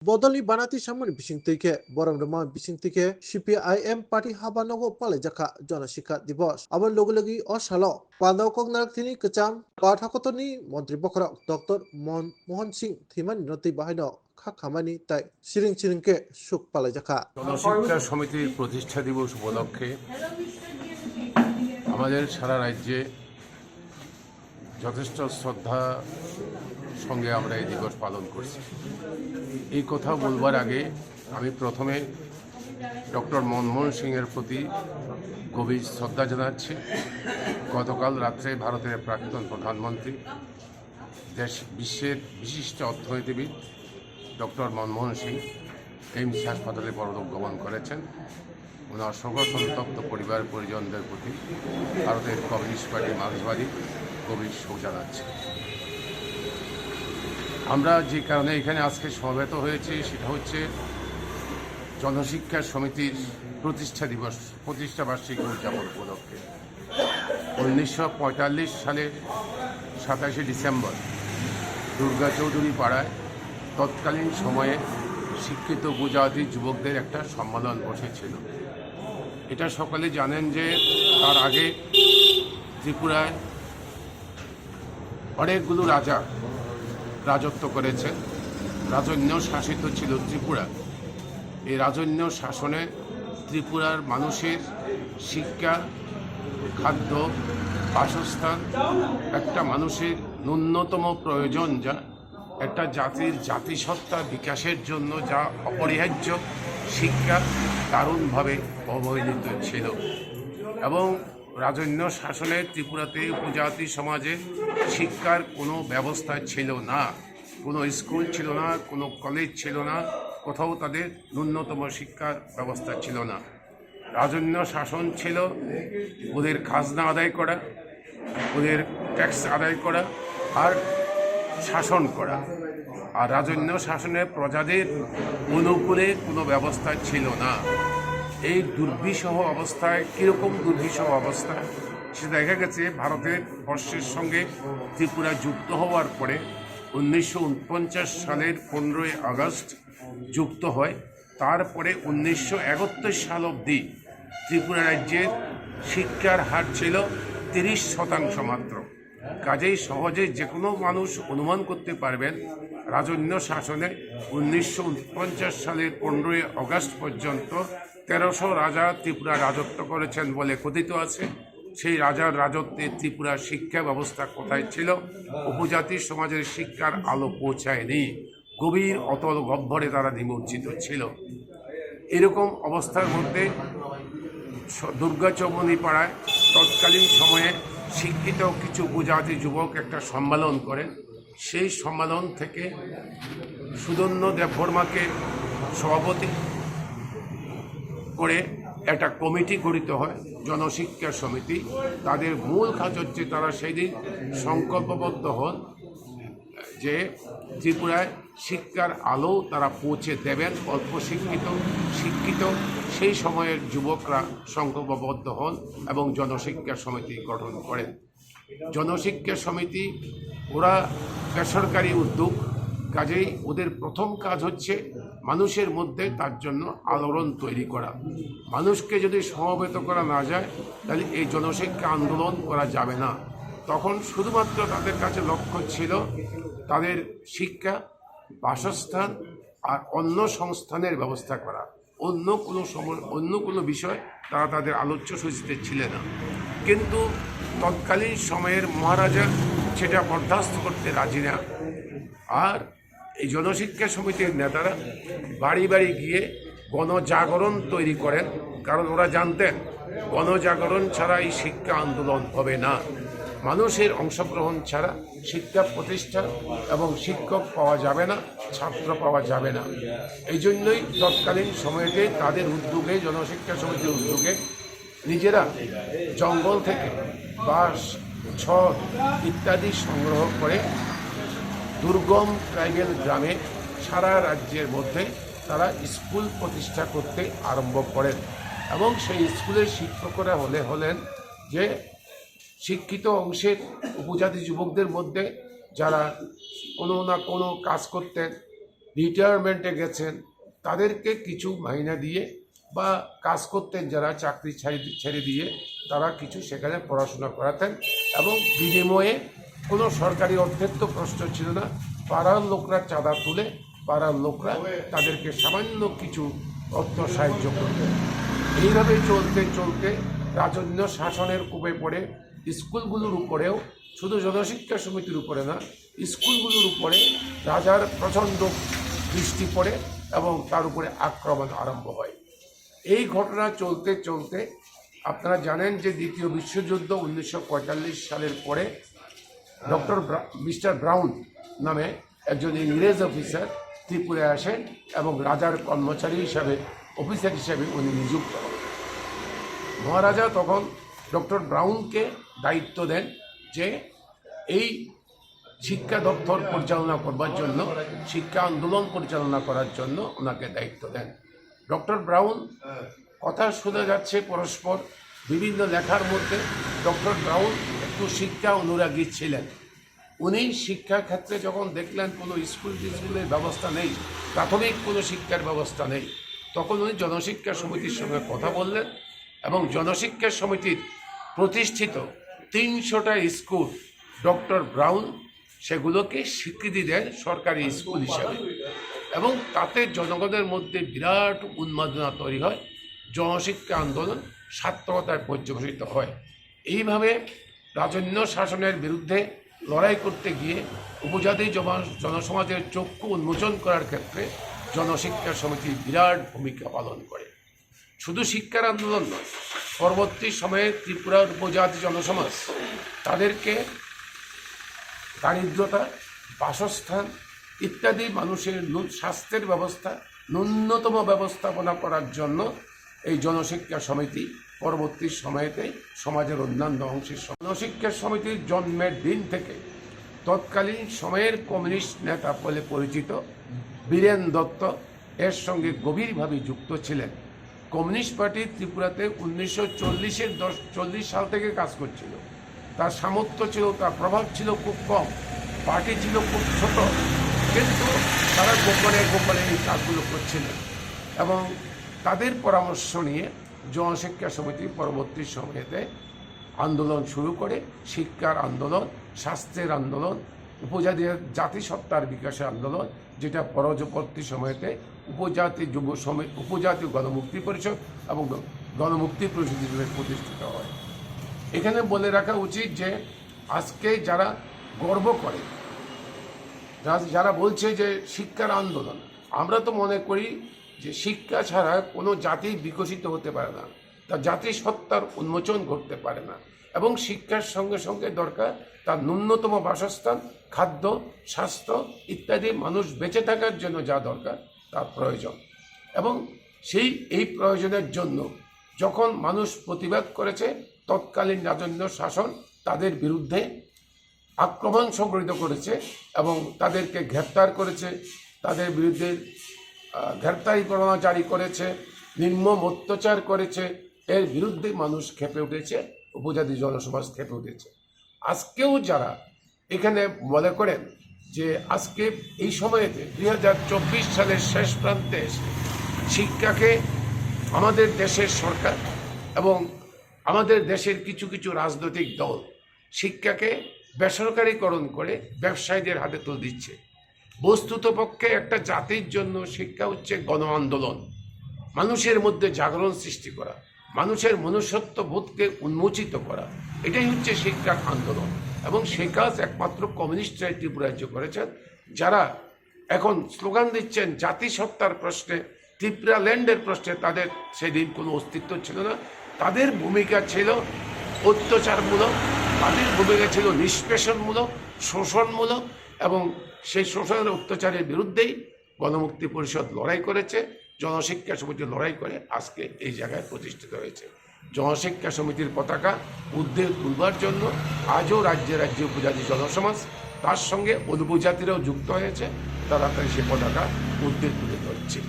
Bodoli banati samani bisingtike boram rama bisingtike CPIM party habanogo palejaka jonashika divos aban logi osalo pandokok narakthini kecham pathakotoni mantri bokra Dr. Mohan Singh thimani noti bahino Khamenei তাই সিরিং সিরিংকে সুখ পালেজাকা জনশিক্ষা সমিতির প্রতিষ্ঠা দিবস উপলক্ষে আমাদের সারা রাজ্যে যথেষ্ট শ্রদ্ধা সঙ্গে আমরা এই দিবস পালন করছি। এই কথা বলবার আগে আমি প্রথমে ডক্টর মনমোহন সিংয়ের প্রতি গভীর শ্রদ্ধা জানাচ্ছি। গতকাল রাত্রে ভারতের প্রাক্তন প্রধানমন্ত্রী বিশ্বের বিশিষ্ট অর্থনীতিবিদ ডক্টর মনমোহন সিং এইমস হাসপাতালে পরলোক গমন করেছেন। ওনার শোকসন্তপ্ত পরিবার পরিজনদের প্রতি ভারতের কমিউনিস্ট পার্টি মার্ক্সবাদী গভীর শোক জানাচ্ছে। আমরা যে কারণে এখানে আজকে সমবেত হয়েছি সেটা হচ্ছে জনশিক্ষা সমিতির প্রতিষ্ঠা বার্ষিকী উদযাপন উপলক্ষে 1945 সালে 27শে ডিসেম্বর দুর্গা চৌধুরী পাড়ায় তৎকালীন সময়ে শিক্ষিত উপজাতি যুবকদের একটা সম্মেলন বসেছিল। এটা সকলে জানেন যে তার আগে ত্রিপুরায় অনেকগুলো রাজা রাজত্ব করেছেন। রাজন্য শাসিত ছিল ত্রিপুরা। এই রাজন্য শাসনে ত্রিপুরার মানুষের শিক্ষা, খাদ্য, বাসস্থান একটা মানুষের ন্যূনতম প্রয়োজন, যা একটা জাতির জাতিসত্তা বিকাশের জন্য যা অপরিহার্য, শিক্ষা দারুণভাবে অবহেলিত ছিল। এবং রাজন্য শাসনে ত্রিপুরাতে উপজাতি সমাজে শিক্ষার কোনো ব্যবস্থা ছিল না, কোনো স্কুল ছিল না, কোনো কলেজ ছিল না, কোথাও তাদের ন্যূনতম শিক্ষার ব্যবস্থা ছিল না। রাজন্য শাসন ছিল ওদের খাজনা আদায় করা, ওদের ট্যাক্স আদায় করা আর শাসন করা। আর রাজন্য শাসনে প্রজাদের অনুকূলে কোনো ব্যবস্থা ছিল না। এই দুর্বিষহ অবস্থায়, কীরকম দুর্বিষহ অবস্থা সেটা দেখা গেছে ভারতের বর্ষের সঙ্গে ত্রিপুরা যুক্ত হওয়ার পরে 1949 সালের 15ই আগস্ট যুক্ত হয়। তারপরে 1971 সাল অবধি ত্রিপুরা রাজ্যের শিক্ষার হার ছিল 30% মাত্র। কাজেই সহজে যে কোনো মানুষ অনুমান করতে পারবেন রাজন্য শাসনে 1949 সালের 15ই আগস্ট পর্যন্ত 1300 রাজা ত্রিপুরা রাজত্ব করেছেন বলে কথিত আছে। সেই রাজার রাজত্বে ত্রিপুরার শিক্ষা ব্যবস্থা কোথায় ছিল? উপজাতি সমাজের শিক্ষার আলো পৌঁছায়নি, গভীর অতল গহ্বরে তারা নিমজ্জিত ছিল। এরকম অবস্থার মধ্যে দুর্গা চৌমনি পাড়ায় তৎকালীন সময়ে শিক্ষিত কিছু উপজাতি যুবক একটা সম্মেলন করেন। সেই সম্মেলন থেকে সুদন্য দেববর্মাকে সভাপতি করে একটা কমিটি গঠিত হয়, জনশিক্ষা সমিতি। তাদের মূল কাজ হচ্ছে তারা সেই দিন সংকল্পবদ্ধ হন যে ত্রিপুরায় শিক্ষার আলো তারা পৌঁছে দেবেন। অল্প শিক্ষিত সেই সময়ের যুবকরা সংকল্পবদ্ধ হন এবং জনশিক্ষা সমিতি গঠন করেন। জনশিক্ষা সমিতি ওরা বেসরকারি উদ্যোগ, কাজেই ওদের প্রথম কাজ হচ্ছে মানুষের মধ্যে তার জন্য আলোড়ন তৈরি করা। মানুষকে যদি সমবেত করা না যায় তাহলে এই জনশিক্ষা আন্দোলন করা যাবে না। তখন শুধুমাত্র তাদের কাছে লক্ষ্য ছিল তাদের শিক্ষা, বাসস্থান আর অন্য সংস্থানের ব্যবস্থা করা। অন্য কোনো বিষয় তারা তাদের আলোচ্য সূচিতে ছিল না। কিন্তু তৎকালীন সময়ের মহারাজা সেটা বরদাস্ত করতে রাজি না। আর এই জনশিক্ষা সমিতির নেতারা বাড়ি বাড়ি গিয়ে গণজাগরণ তৈরি করেন, কারণ ওরা জানতেন গণজাগরণ ছাড়া এই শিক্ষা আন্দোলন হবে না। মানুষের অংশগ্রহণ ছাড়া শিক্ষা প্রতিষ্ঠা এবং শিক্ষক পাওয়া যাবে না, ছাত্র পাওয়া যাবে না। এই জন্যই তৎকালীন সময়তে তাদের উদ্যোগে, জনশিক্ষা সমিতির উদ্যোগে নিজেরা জঙ্গল থেকে বাঁশ, ছড় ইত্যাদি সংগ্রহ করে দুর্গম ট্রাইবেল গ্রামে সারা রাজ্যের মধ্যে তারা স্কুল প্রতিষ্ঠা করতে আরম্ভ করেন। এবং সেই স্কুলের শিক্ষকরা হলেন যে শিক্ষিত অংশের উপজাতি যুবকদের মধ্যে যারা কোনো না কোনো কাজ করতেন, রিটায়ারমেন্টে গেছেন, তাদেরকে কিছু মাইনা দিয়ে বা কাজ করতেন যারা চাকরি ছেড়ে দিয়ে তারা কিছু সেখানে পড়াশোনা করাতেন এবং বিনিময়ে কোনো সরকারি অর্থের তো প্রশ্ন ছিল না। পাড়ার লোকরা চাঁদা তুলে পাড়ার লোকরা তাদেরকে সামান্য কিছু অর্থ সাহায্য করতেন। এইভাবে চলতে চলতে রাজন্য শাসনের কূপে পড়ে স্কুলগুলোর উপরেও, শুধু জনশিক্ষা সমিতির উপরে না, স্কুলগুলোর উপরে রাজার প্রচণ্ড দৃষ্টি পড়ে এবং তার উপরে আক্রমণ আরম্ভ হয়। এই ঘটনা চলতে চলতে আপনারা জানেন যে দ্বিতীয় বিশ্বযুদ্ধ 1945 সালের পরে মিস্টার ব্রাউন নামে একজন ইংরেজ অফিসার ত্রিপুরায় আসেন এবং রাজার কর্মচারী হিসাবে অফিসার হিসাবে উনি নিযুক্ত হন। মহারাজা তখন ডক্টর ব্রাউনকে দায়িত্ব দেন যে এই শিক্ষা দপ্তর পরিচালনা করবার জন্য, শিক্ষা আন্দোলন পরিচালনা করার জন্য ওনাকে দায়িত্ব দেন। ডক্টর ব্রাউন, কথা শোনা যাচ্ছে পরস্পর বিভিন্ন লেখার মধ্যে, ডক্টর ব্রাউন একটু শিক্ষা অনুরাগী ছিলেন। উনি শিক্ষা ক্ষেত্রে যখন দেখলেন কোনো স্কুলের ব্যবস্থা নেই, প্রাথমিক কোনো শিক্ষার ব্যবস্থা নেই, তখন উনি জনশিক্ষা সমিতির সঙ্গে কথা বললেন এবং জনশিক্ষা সমিতির প্রতিষ্ঠিত 300টা স্কুল ডক্টর ব্রাউন সেগুলোকে স্বীকৃতি দেন সরকারি স্কুল হিসাবে এবং তাতে জনগণের মধ্যে বিরাট উন্মাদনা তৈরি হয়। জনশিক্ষা আন্দোলন সার্থকতায় পর্যবেসিত হয়। এইভাবে রাজন্য শাসনের বিরুদ্ধে লড়াই করতে গিয়ে উপজাতি জনসমাজের চক্ষু উন্মোচন করার ক্ষেত্রে জনশিক্ষা সমিতি বিরাট ভূমিকা পালন করে। শুধু শিক্ষার আন্দোলন নয়, পরবর্তী সময়ে ত্রিপুরার উপজাতি জনসমাজ তাদেরকে দারিদ্রতা, বাসস্থান ইত্যাদি মানুষের স্বাস্থ্যের ব্যবস্থা, ন্যূনতম ব্যবস্থাপনা করার জন্য এই জনশিক্ষা সমিতি পরবর্তী সময়েতে সমাজের অন্যান্য অংশের জনশিক্ষা সমিতির জন্মের দিন থেকে তৎকালীন সময়ের কমিউনিস্ট নেতা বলে পরিচিত বীরেন দত্ত এর সঙ্গে গভীরভাবে যুক্ত ছিলেন। কমিউনিস্ট পার্টি ত্রিপুরাতে 1940 সাল থেকে কাজ করছিল। তার সামর্থ্য ছিল, তার প্রভাব ছিল খুব কম, পার্টি ছিল খুব ছোট, কিন্তু তারা গোপনে গোপনে এই কাজগুলো করছিলেন এবং তাদের পরামর্শ নিয়ে জনশিক্ষা সমিতি পরবর্তী সময়েতে আন্দোলন শুরু করে। শিক্ষার আন্দোলন, স্বাস্থ্যের আন্দোলন, জাতিসত্তার বিকাশের আন্দোলন, যেটা পরবর্তী সময়েতে উপজাতীয় গণমুক্তি পরিষদ এবং গণমুক্তি পরিষদ হিসেবে প্রতিষ্ঠিত হয়। এখানে বলে রাখা উচিত যে আজকে যারা গর্ব করে, যারা বলছে যে শিক্ষার আন্দোলন, আমরা তো মনে করি যে শিক্ষা ছাড়া কোনো জাতি বিকশিত হতে পারে না, তার জাতিসত্তার উন্মোচন ঘটতে পারে না এবং শিক্ষার সঙ্গে সঙ্গে দরকার তার ন্যূনতম বাসস্থান, খাদ্য, স্বাস্থ্য ইত্যাদি মানুষ বেঁচে থাকার জন্য যা দরকার তার প্রয়োজন। এবং এই প্রয়োজনের জন্য যখন মানুষ প্রতিবাদ করেছে, তৎকালীন রাজন্য শাসন তাদের বিরুদ্ধে আক্রমণ সংগঠিত করেছে এবং তাদেরকে গ্রেপ্তার করেছে, তাদের বিরুদ্ধে গ্রেপ্তারি পরোয়ানা জারি করেছে, নির্মম অত্যাচার করেছে। এর বিরুদ্ধে মানুষ ক্ষেপে উঠেছে, উপজাতি জনসমাজ ক্ষেপে উঠেছে। আজকেও যারা এখানে মনে করেন যে আজকে এই সময়েতে 2024 সালের শেষ প্রান্তে এসে শিক্ষাকে আমাদের দেশের সরকার এবং আমাদের দেশের কিছু কিছু রাজনৈতিক দল শিক্ষাকে বেসরকারীকরণ করে ব্যবসায়ীদের হাতে তুলে দিচ্ছে। বস্তুতপক্ষে একটা জাতির জন্য শিক্ষা হচ্ছে গণ আন্দোলন, মানুষের মধ্যে জাগরণ সৃষ্টি করা, মানুষের মনুষ্যত্ব বোধকে উন্মোচিত করা, এটাই হচ্ছে শিক্ষার আন্দোলন। এবং সেই কাজ একমাত্র কমিউনিস্টরাই ত্রিপুরা রাজ্য করেছেন, যারা এখন স্লোগান দিচ্ছেন জাতিসত্তার প্রশ্নে, ত্রিপুরা ল্যান্ডের প্রশ্নে তাদের সেদিন কোনো অস্তিত্ব ছিল না। তাদের ভূমিকা ছিল অত্যাচারমূলক, তাদের ভূমিকা ছিল নিষ্পেষণমূলক, শোষণমূলক এবং সেই শোষণের অত্যাচারের বিরুদ্ধেই গণমুক্তি পরিষদ লড়াই করেছে, জনশিক্ষা সমিতি লড়াই করে আজকে এই জায়গায় প্রতিষ্ঠিত হয়েছে। জনশিক্ষা সমিতির পতাকা ঊর্ধ্বে তুলবার জন্য আজও রাজ্যে রাজ্যে উপজাতি জনসমাজ, তার সঙ্গে উপজাতিরাও যুক্ত হয়েছে, তারা সে পতাকা ঊর্ধ্বে তুলে ধরছে।